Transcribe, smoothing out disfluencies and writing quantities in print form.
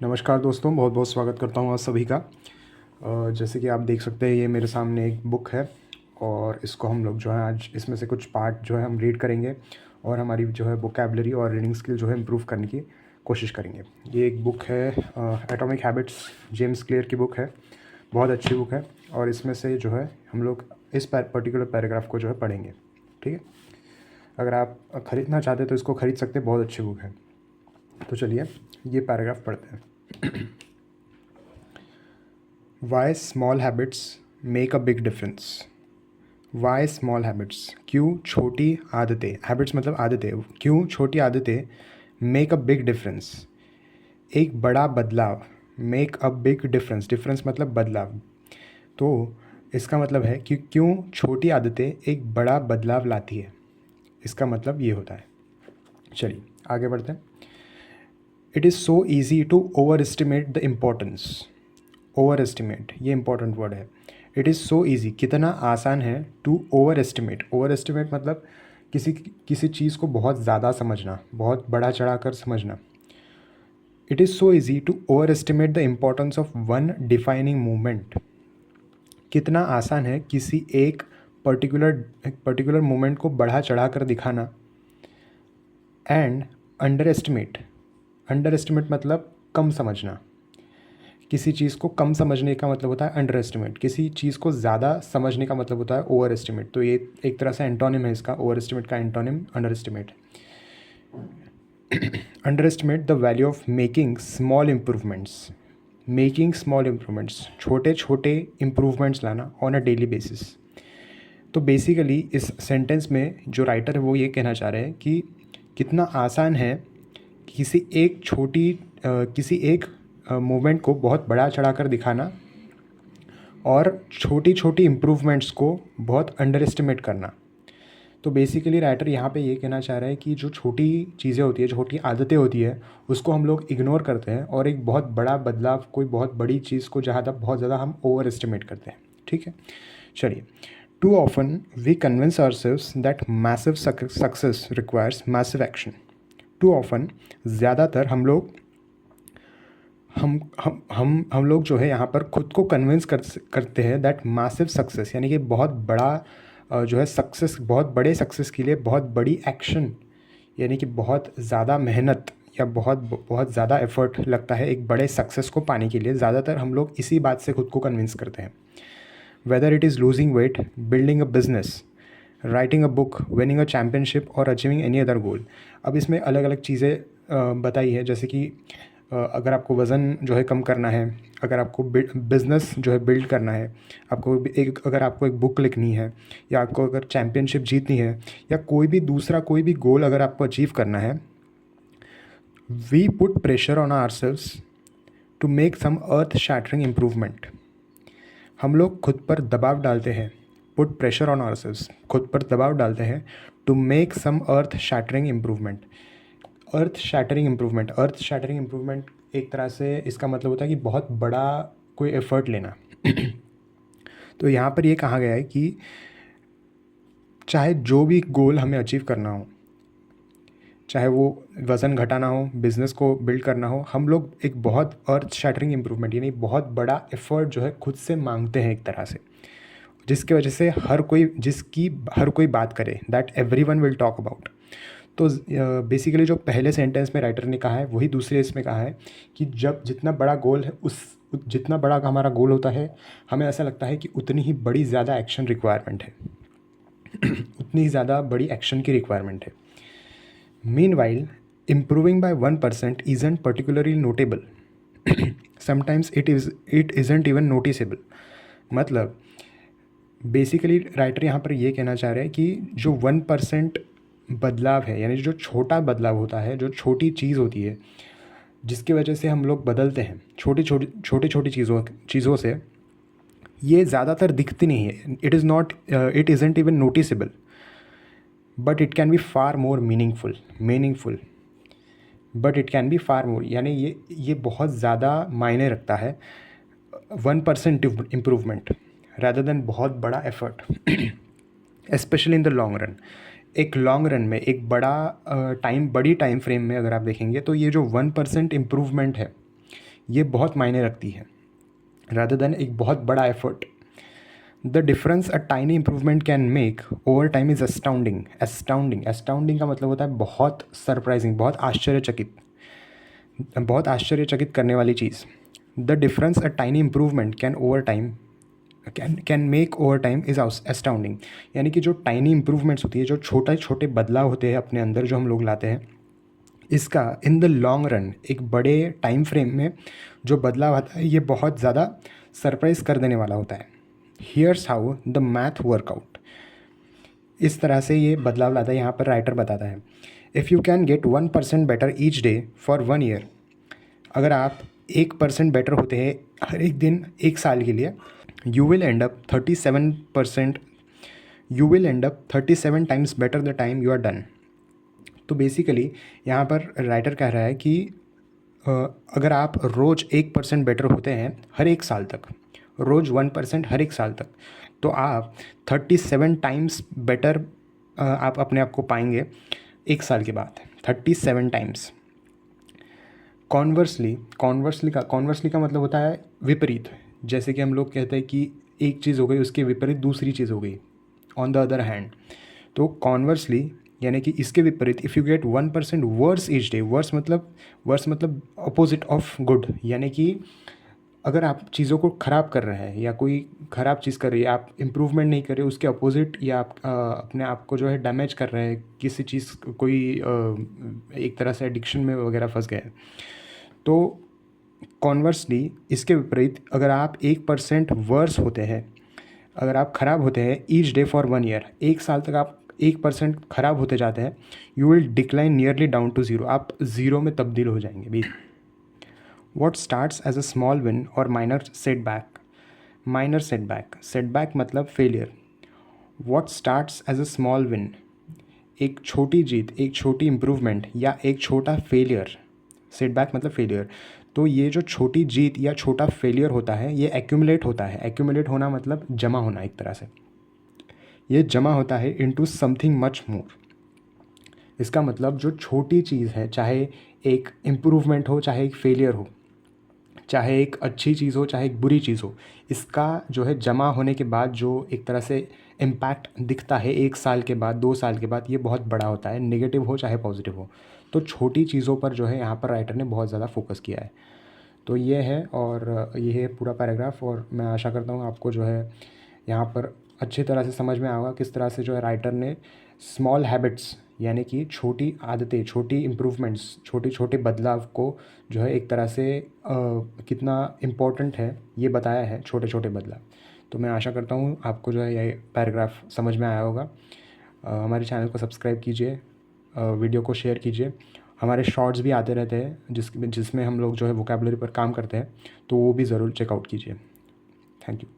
नमस्कार दोस्तों, बहुत बहुत स्वागत करता हूँ आप सभी का। जैसे कि आप देख सकते हैं, ये मेरे सामने एक बुक है और इसको हम लोग जो है आज इसमें से कुछ पार्ट जो है हम रीड करेंगे और हमारी जो है वोकैबुलरी और रीडिंग स्किल जो है इम्प्रूव करने की कोशिश करेंगे। ये एक बुक है, एटॉमिक हैबिट्स, जेम्स क्लियर की बुक है। बहुत अच्छी बुक है और इसमें से जो है हम लोग इस पर्टिकुलर पैराग्राफ को जो है पढ़ेंगे। ठीक है, अगर आप ख़रीदना चाहते हैं तो इसको ख़रीद सकते हैं, बहुत अच्छी बुक है। तो चलिए ये पैराग्राफ पढ़ते हैं। Why small habits make a big difference? Why small habits? क्यों छोटी आदतें, हैबिट्स मतलब आदतें, क्यों छोटी आदतें मेक अ बिग डिफरेंस, एक बड़ा बदलाव, make a big difference, difference मतलब बदलाव। तो इसका मतलब है कि क्यों छोटी आदतें एक बड़ा बदलाव लाती है, इसका मतलब ये होता है। चलिए आगे बढ़ते हैं। It is so easy to overestimate the importance. Overestimate, ये इंपॉर्टेंट वर्ड है। इट इज़ सो ईजी, कितना आसान है, to overestimate. Overestimate मतलब किसी किसी चीज़ को बहुत ज़्यादा समझना, बहुत बड़ा चढ़ा कर समझना। It is so easy to overestimate the importance of one defining movement. कितना आसान है किसी एक पर्टिकुलर मूवमेंट को बढ़ा चढ़ा कर दिखाना। And under estimate, under estimate मतलब कम समझना। किसी चीज़ को कम समझने का मतलब होता है अंडर एस्टिमेट, किसी चीज़ को ज़्यादा समझने का मतलब होता है ओवर एस्टिमेट। तो ये एक तरह से एंटोनिम है इसका, ओवर एस्टिमेट का antonym under estimate. Under estimate the value of making small improvements. Making small improvements, छोटे छोटे इम्प्रूवमेंट्स लाना ऑन अ डेली बेसिस। तो बेसिकली इस सेंटेंस में जो राइटर है वो ये कहना चाह रहे हैं कि कितना आसान है किसी एक मूवमेंट को बहुत बड़ा चढ़ाकर दिखाना और छोटी छोटी इम्प्रूवमेंट्स को बहुत अंडर एस्टिमेट करना। तो बेसिकली राइटर यहाँ पे ये कहना चाह रहा है कि जो छोटी चीज़ें होती है, छोटी आदतें होती है, उसको हम लोग इग्नोर करते हैं और एक बहुत बड़ा बदलाव, कोई बहुत बड़ी चीज़ को जहाँ तक बहुत ज़्यादा हम ओवर एस्टिमेट करते हैं। ठीक है, चलिए। Too often we convince ourselves that massive success requires massive action. Too often, ज़्यादातर हम लोग जो है यहाँ पर खुद को कन्विंस करते हैं दैट मैसिव सक्सेस, यानी कि बहुत बड़ा जो है सक्सेस, बहुत बड़े सक्सेस के लिए बहुत बड़ी एक्शन, यानी कि बहुत ज़्यादा मेहनत या बहुत बहुत ज़्यादा एफर्ट लगता है एक बड़े सक्सेस को पाने के लिए। ज़्यादातर हम लोग इसी बात से खुद को कन्विंस करते हैं। Whether it is losing weight, building a business, writing a book, winning a championship और अचीविंग एनी अदर गोल। अब इसमें अलग अलग चीज़ें बताई है, जैसे कि अगर आपको वज़न जो है कम करना है, अगर आपको बिज़नेस जो है बिल्ड करना है, अगर आपको एक बुक लिखनी है, या आपको अगर चैम्पियनशिप जीतनी है, या कोई भी गोल अगर आपको अचीव करना है, we put pressure on ourselves to make some earth shattering improvement. हम लोग खुद पर दबाव डालते हैं, पुट प्रेशर ऑन आवरसेल्व्स, खुद पर दबाव डालते हैं, to make some earth shattering improvement. Earth shattering improvement, earth shattering improvement एक तरह से इसका मतलब होता है कि बहुत बड़ा कोई एफर्ट लेना। तो यहाँ पर ये कहा गया है कि चाहे जो भी गोल हमें अचीव करना हो, चाहे वो वज़न घटाना हो, बिज़नेस को बिल्ड करना हो, हम लोग एक बहुत अर्थ शैटरिंग इम्प्रूवमेंट यानी बहुत बड़ा एफर्ट जो है खुद से मांगते हैं एक तरह से, जिसकी वजह से हर कोई बात करे, that everyone will talk about. तो बेसिकली जो पहले सेंटेंस में राइटर ने कहा है वही दूसरे इसमें कहा है कि जब जितना बड़ा गोल है, जितना बड़ा हमारा गोल होता है, हमें ऐसा लगता है कि उतनी ही बड़ी ज़्यादा एक्शन रिक्वायरमेंट है, उतनी ज़्यादा बड़ी एक्शन की रिक्वायरमेंट है। Meanwhile, improving by 1% isn't particularly notable. Sometimes it isn't even noticeable. मतलब बेसिकली राइटर यहाँ पर ये कहना चाह रहे हैं कि जो 1% बदलाव है, यानी जो छोटा बदलाव होता है, जो छोटी चीज़ होती है जिसकी वजह से हम लोग बदलते हैं छोटी छोटी चीज़ों से, ये ज़्यादातर दिखती नहीं है। It isn't even noticeable, but it can be far more meaningful but it can be far more, यानी ये बहुत ज़्यादा मायने रखता है 1% इम्प्रूवमेंट रैदर देन बहुत बड़ा effort, specially in the long run. एक लॉन्ग रन में, एक बड़ी टाइम फ्रेम में अगर आप देखेंगे तो ये जो 1% इम्प्रूवमेंट है, ये बहुत मायने रखती है rather than एक बहुत बड़ा effort. The difference a tiny improvement can make over time is astounding. Astounding का मतलब होता है बहुत सरप्राइजिंग, बहुत आश्चर्यचकित करने वाली चीज़. The difference a tiny improvement can make over time is astounding. यानी कि जो टाइनी इम्प्रूवमेंट्स होती है, जो छोटे छोटे बदलाव होते हैं अपने अंदर जो हम लोग लाते हैं, इसका इन द लॉन्ग रन एक बड़े टाइम फ्रेम में जो बदलाव आता है ये बहुत ज़्यादा सरप्राइज़ कर देने वाला होता है. Here's how the math work out. इस तरह से ये बदलाव लाता है. यहाँ पर राइटर बताता है, if you can get 1% better each day for 1 year. अगर आप 1% बेटर होते हैं हर एक दिन 1 साल के लिए, you will end up 37 times better the time you are done. तो बेसिकली यहाँ पर राइटर कह रहा है कि अगर आप रोज़ 1% बेटर होते हैं हर एक साल तक, रोज़ 1% हर एक साल तक, तो आप 37 टाइम्स बेटर आप अपने आप को पाएंगे 1 साल के बाद. 37 टाइम्स. कॉन्वर्सली का मतलब होता है विपरीत. जैसे कि हम लोग कहते हैं कि एक चीज़ हो गई, उसके विपरीत दूसरी चीज़ हो गई, ऑन द अदर हैंड. तो कॉन्वर्सली यानी कि इसके विपरीत, if you get 1% worse each day. Worse मतलब अपोजिट ऑफ गुड. यानी कि अगर आप चीज़ों को ख़राब कर रहे हैं या कोई ख़राब चीज़ कर रही है, आप इम्प्रूवमेंट नहीं कर रहे, उसके अपोजिट, या आप अपने आप को जो है डैमेज कर रहे हैं, किसी चीज़ कोई एक तरह से एडिक्शन में वगैरह फंस गए, तो कॉन्वर्सली इसके विपरीत अगर आप 1% वर्स होते हैं, अगर आप ख़राब होते हैं ईच डे फॉर 1 ईयर, 1 साल तक आप 1% ख़राब होते जाते हैं, you will decline nearly down to zero. आप ज़ीरो में तब्दील हो जाएंगे. What starts as a small win or minor setback. Setback मतलब failure. What starts as a small win. एक छोटी जीत, एक छोटी इम्प्रूवमेंट या एक छोटा फेलियर. सेटबैक मतलब फेलियर. तो ये जो छोटी जीत या छोटा फेलियर होता है ये एक्यूमुलेट होता है. एक्यूमुलेट होना मतलब जमा होना. एक तरह से ये जमा होता है इनटू समथिंग मच मोर. इसका मतलब जो छोटी चीज़ है, चाहे एक इम्प्रूवमेंट हो, चाहे एक फेलियर हो, चाहे एक अच्छी चीज़ हो, चाहे एक बुरी चीज़ हो, इसका जो है जमा होने के बाद जो एक तरह से इम्पैक्ट दिखता है 1 साल के बाद, 2 साल के बाद, ये बहुत बड़ा होता है, नेगेटिव हो चाहे पॉजिटिव हो. तो छोटी चीज़ों पर जो है यहाँ पर राइटर ने बहुत ज़्यादा फोकस किया है. तो ये है, और ये है पूरा पैराग्राफ. और मैं आशा करता हूँ आपको जो है यहाँ पर अच्छी तरह से समझ में आएगा किस तरह से जो है राइटर ने स्मॉल हैबिट्स यानी कि छोटी आदतें, छोटी इम्प्रूवमेंट्स, छोटे छोटे बदलाव को जो है एक तरह से कितना इम्पोर्टेंट है ये बताया है, छोटे छोटे बदलाव. तो मैं आशा करता हूँ आपको जो है ये पैराग्राफ समझ में आया होगा. हमारे चैनल को सब्सक्राइब कीजिए, वीडियो को शेयर कीजिए. हमारे शॉर्ट्स भी आते रहते हैं जिसमें हम लोग जो है वोकैबुलरी पर काम करते हैं, तो वो भी ज़रूर चेकआउट कीजिए. Thank you.